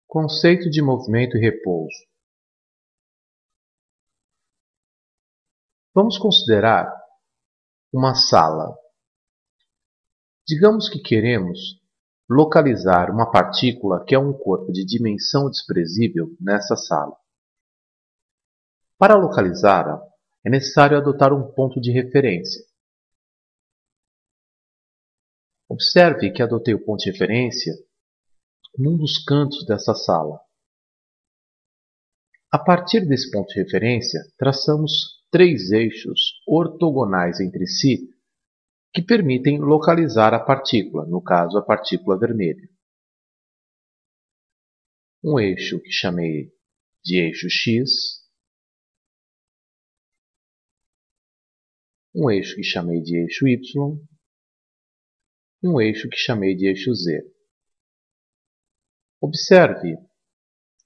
Conceito de movimento e repouso. Vamos considerar uma sala. Digamos que queremos localizar uma partícula que é um corpo de dimensão desprezível nessa sala. Para localizá-la, é necessário adotar um ponto de referência. Observe que adotei o ponto de referência num dos cantos dessa sala. A partir desse ponto de referência, traçamos três eixos ortogonais entre si que permitem localizar a partícula, no caso a partícula vermelha. Um eixo que chamei de eixo X, um eixo que chamei de eixo Y e um eixo que chamei de eixo Z. Observe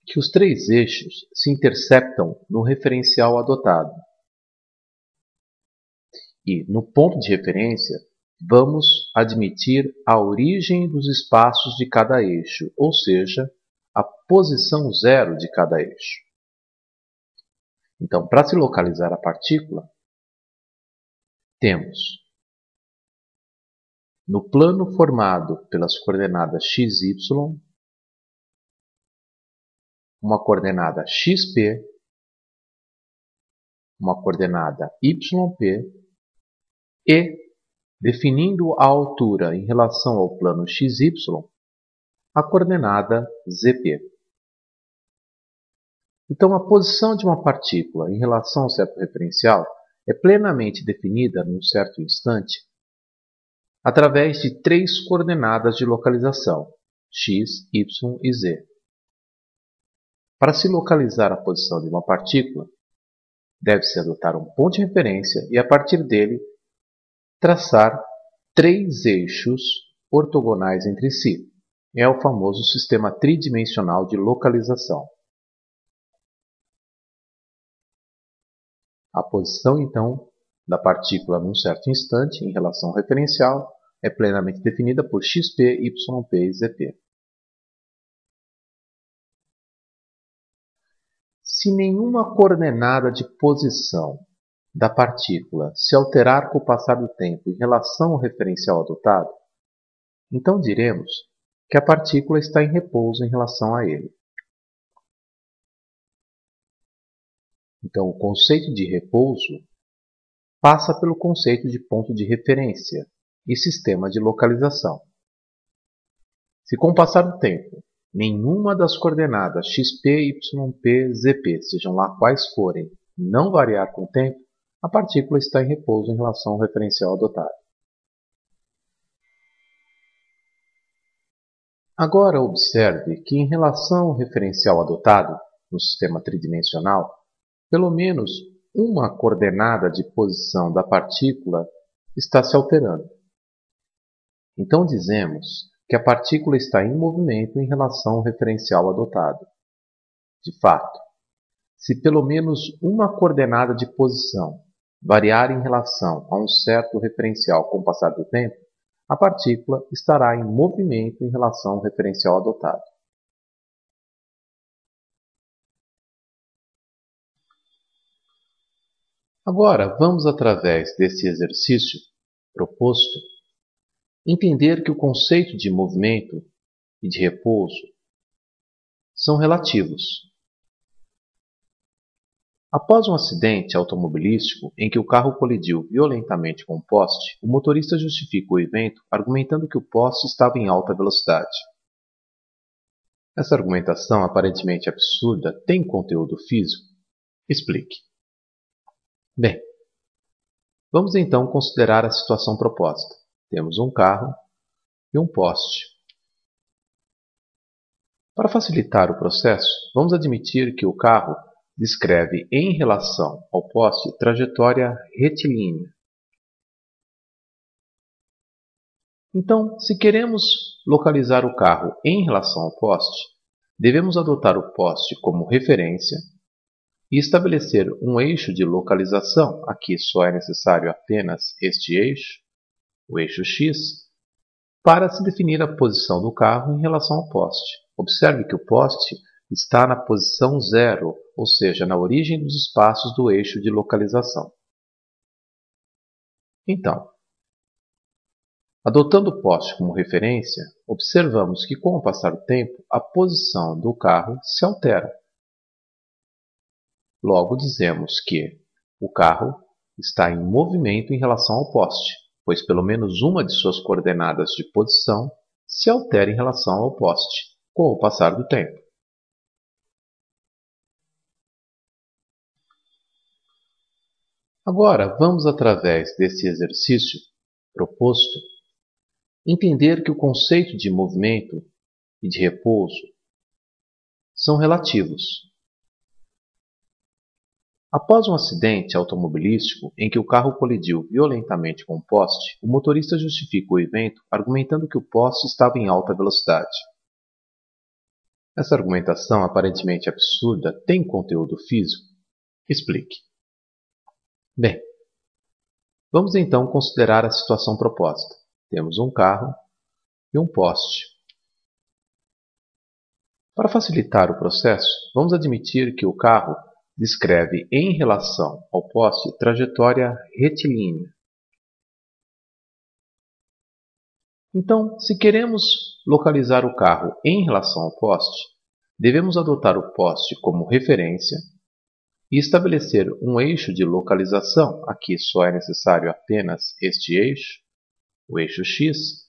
que os três eixos se interceptam no referencial adotado. E, no ponto de referência, vamos admitir a origem dos espaços de cada eixo, ou seja, a posição zero de cada eixo. Então, para se localizar a partícula, temos no plano formado pelas coordenadas x, y, uma coordenada xp, uma coordenada yp e, definindo a altura em relação ao plano xy, a coordenada zp. Então, a posição de uma partícula em relação ao certo referencial é plenamente definida num certo instante através de três coordenadas de localização, x, y e z. Para se localizar a posição de uma partícula, deve-se adotar um ponto de referência e, a partir dele, traçar três eixos ortogonais entre si. É o famoso sistema tridimensional de localização. A posição, então, da partícula num certo instante em relação ao referencial é plenamente definida por xp, yp e zp. Se nenhuma coordenada de posição da partícula se alterar com o passar do tempo em relação ao referencial adotado, então diremos que a partícula está em repouso em relação a ele. Então, o conceito de repouso passa pelo conceito de ponto de referência e sistema de localização. Se com o passar do tempo nenhuma das coordenadas xp, yp, zp, sejam lá quais forem, não variar com o tempo, a partícula está em repouso em relação ao referencial adotado. Agora observe que em relação ao referencial adotado no sistema tridimensional, pelo menos uma coordenada de posição da partícula está se alterando. Então dizemos que a partícula está em movimento em relação ao referencial adotado. De fato, se pelo menos uma coordenada de posição variar em relação a um certo referencial com o passar do tempo, a partícula estará em movimento em relação ao referencial adotado. Agora, vamos, através desse exercício proposto, entender que o conceito de movimento e de repouso são relativos. Após um acidente automobilístico em que o carro colidiu violentamente com um poste, o motorista justifica o evento argumentando que o poste estava em alta velocidade. Essa argumentação aparentemente absurda tem conteúdo físico? Explique. Bem, vamos então considerar a situação proposta. Temos um carro e um poste. Para facilitar o processo, vamos admitir que o carro descreve em relação ao poste trajetória retilínea. Então, se queremos localizar o carro em relação ao poste, devemos adotar o poste como referência e estabelecer um eixo de localização. Aqui só é necessário apenas este eixo, o eixo X, para se definir a posição do carro em relação ao poste. Observe que o poste está na posição zero, ou seja, na origem dos espaços do eixo de localização. Então, adotando o poste como referência, observamos que com o passar do tempo, a posição do carro se altera. Logo dizemos que o carro está em movimento em relação ao poste, pois pelo menos uma de suas coordenadas de posição se altera em relação ao poste, com o passar do tempo. Agora, vamos, através desse exercício proposto, entender que o conceito de movimento e de repouso são relativos. Após um acidente automobilístico em que o carro colidiu violentamente com um poste, o motorista justifica o evento argumentando que o poste estava em alta velocidade. Essa argumentação aparentemente absurda tem conteúdo físico? Explique. Bem, vamos então considerar a situação proposta. Temos um carro e um poste. Para facilitar o processo, vamos admitir que o carro descreve em relação ao poste trajetória retilínea. Então, se queremos localizar o carro em relação ao poste, devemos adotar o poste como referência e estabelecer um eixo de localização. Aqui só é necessário apenas este eixo, o eixo X,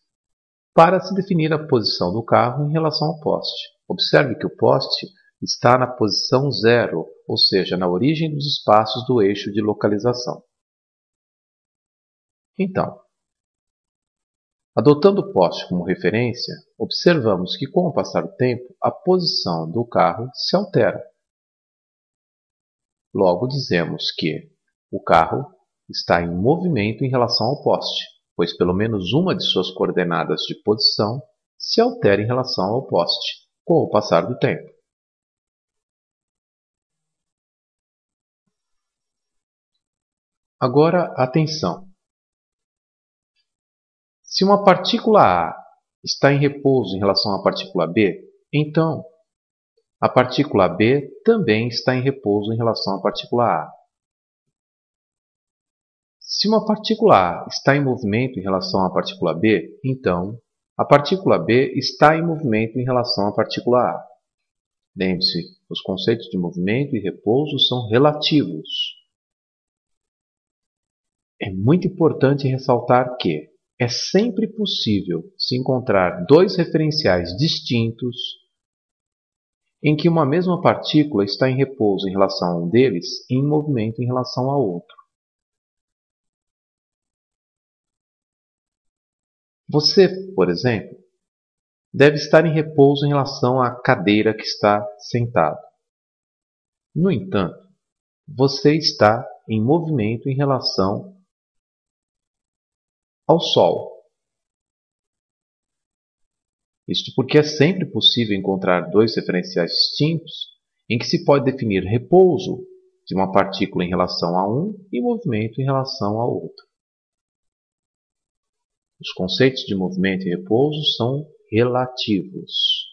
para se definir a posição do carro em relação ao poste. Observe que o poste está na posição zero, ou seja, na origem dos espaços do eixo de localização. Então, adotando o poste como referência, observamos que com o passar do tempo, a posição do carro se altera. Logo dizemos que o carro está em movimento em relação ao poste, pois pelo menos uma de suas coordenadas de posição se altera em relação ao poste, com o passar do tempo. Agora, atenção! Se uma partícula A está em repouso em relação à partícula B, então a partícula B também está em repouso em relação à partícula A. Se uma partícula A está em movimento em relação à partícula B, então a partícula B está em movimento em relação à partícula A. Lembre-se, os conceitos de movimento e repouso são relativos. É muito importante ressaltar que é sempre possível se encontrar dois referenciais distintos em que uma mesma partícula está em repouso em relação a um deles e em movimento em relação ao outro. Você, por exemplo, deve estar em repouso em relação à cadeira que está sentado. No entanto, você está em movimento em relação ao Sol. Isto porque é sempre possível encontrar dois referenciais distintos em que se pode definir repouso de uma partícula em relação a um e movimento em relação ao outro. Os conceitos de movimento e repouso são relativos.